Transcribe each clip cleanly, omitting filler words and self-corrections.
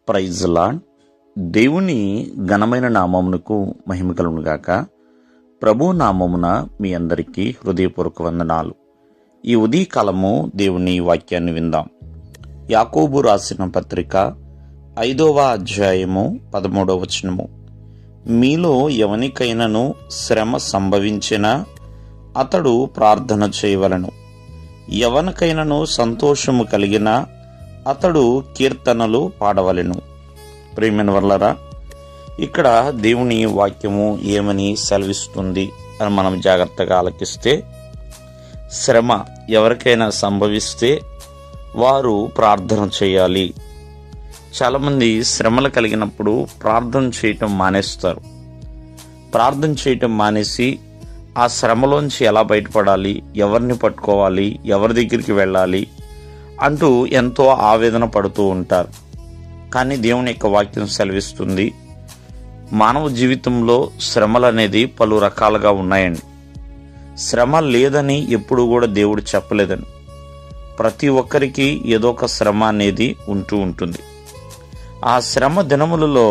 Praise lord. దేవుని ఘనమైన నామమునకు మహిమ కలుగునుగాక. ప్రభు నామమున మీ అందరికీ హృదయపూర్వక వందనాలు. ఈ ఉదయకాలము దేవుని వాక్యాన్ని విందాం. యాకోబు రాసిన పత్రిక 5వ అధ్యాయము 13వ వచనము. మీలో ఎవనికైనను శ్రమ సంభవించినా అతడు ప్రార్థన చేయవలెను. ఎవనికైనను సంతోషము కలిగినా అతడు కీర్తనలు పాడవలెను. ప్రియమైన వర్లరా, ఇక్కడ దేవుని వాక్యము ఏమని సెలవిస్తుంది అని మనం జాగ్రత్తగా ఆలకిస్తే, శ్రమ ఎవరికైనా సంభవిస్తే వారు ప్రార్థన చేయాలి. చాలామంది శ్రమలు కలిగినప్పుడు ప్రార్థన చేయటం మానేస్తారు. ప్రార్థన చేయటం మానేసి ఆ శ్రమలోంచి ఎలా బయటపడాలి, ఎవరిని పట్టుకోవాలి, ఎవరి దగ్గరికి వెళ్ళాలి అంటూ ఎంతో ఆవేదన పడుతూ ఉంటారు. కానీ దేవుని యొక్క వాక్యం సెలవిస్తుంది, మానవ జీవితంలో శ్రమలు అనేది పలు రకాలుగా ఉన్నాయండి. శ్రమ లేదని ఎప్పుడు కూడా దేవుడు చెప్పలేదని. ప్రతి ఒక్కరికి ఏదో ఒక శ్రమ అనేది ఉంటూ ఉంటుంది. ఆ శ్రమ దినములలో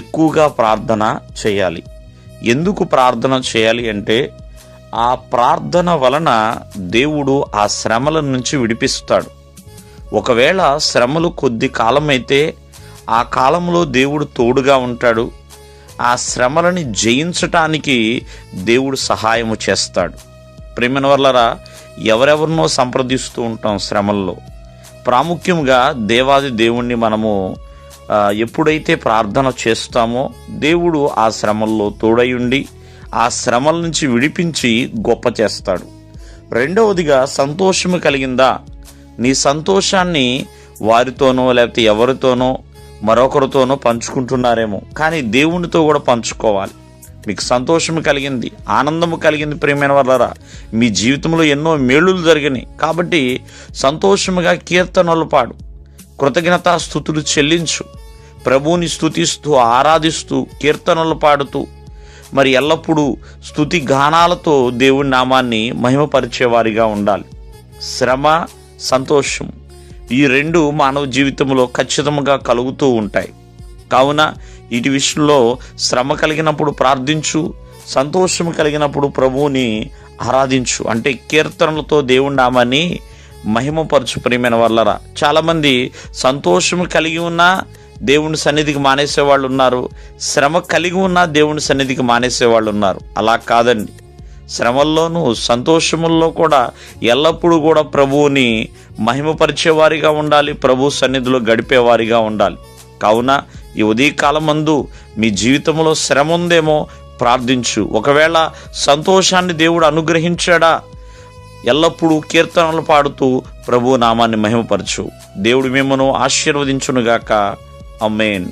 ఎక్కువగా ప్రార్థన చేయాలి. ఎందుకు ప్రార్థన చేయాలి అంటే, ఆ ప్రార్థన వలన దేవుడు ఆ శ్రమల నుంచి విడిపిస్తాడు. ఒకవేళ శ్రమలు కొద్ది కాలమైతే ఆ కాలంలో దేవుడు తోడుగా ఉంటాడు. ఆ శ్రమలని జయించటానికి దేవుడు సహాయము చేస్తాడు. ప్రియమైన వర్లరా, ఎవరెవరినో సంప్రదిస్తూ ఉంటాం శ్రమల్లో. ప్రాముఖ్యంగా దేవాది దేవుణ్ణి మనము ఎప్పుడైతే ప్రార్థన చేస్తామో దేవుడు ఆ శ్రమల్లో తోడయుండి ఆ శ్రమల నుంచి విడిపించి గొప్ప చేస్తాడు. రెండవదిగా, సంతోషము కలిగిందా? నీ సంతోషాన్ని వారితోనో లేకపోతే ఎవరితోనో మరొకరితోనో పంచుకుంటున్నారేమో, కానీ దేవునితో కూడా పంచుకోవాలి. మీకు సంతోషము కలిగింది, ఆనందము కలిగింది ప్రియమైన వాళ్ళరా, మీ జీవితంలో ఎన్నో మేలులు జరిగినాయి కాబట్టి సంతోషముగా కీర్తనలు పాడు, కృతజ్ఞతా స్తుతులు చెల్లించు, ప్రభువుని స్తుతిస్తూ ఆరాధిస్తూ కీర్తనలు పాడుతూ మరి ఎల్లప్పుడూ స్తుతి గానాలతో దేవుని నామాన్ని మహిమపరిచేవారిగా ఉండాలి. శ్రమ, సంతోషం ఈ రెండు మానవ జీవితంలో ఖచ్చితంగా కలుగుతూ ఉంటాయి. కావున వీటి విషయంలో శ్రమ కలిగినప్పుడు ప్రార్థించు, సంతోషం కలిగినప్పుడు ప్రభువుని ఆరాధించు, అంటే కీర్తనలతో దేవుని నామాన్ని మహిమపరచు. ప్రియమైన వాళ్ళరా, చాలామంది సంతోషం కలిగి ఉన్నా దేవుని సన్నిధికి మానేసేవాళ్ళు ఉన్నారు, శ్రమ కలిగి ఉన్నా దేవుని సన్నిధికి మానేసేవాళ్ళు ఉన్నారు. అలా కాదండి. శ్రమల్లోనూ సంతోషముల్లో కూడా ఎల్లప్పుడూ కూడా ప్రభువుని మహిమపరిచేవారిగా ఉండాలి, ప్రభు సన్నిధిలో గడిపేవారిగా ఉండాలి. కావున ఈ ఉదయకాలం మందు మీ జీవితంలో శ్రమ ఉందేమో ప్రార్థించు. ఒకవేళ సంతోషాన్ని దేవుడు అనుగ్రహించాడా, ఎల్లప్పుడూ కీర్తనలు పాడుతూ ప్రభు నామాన్ని మహిమపరచు. దేవుడు మిమ్మను ఆశీర్వదించునుగాక. ఆమేన్.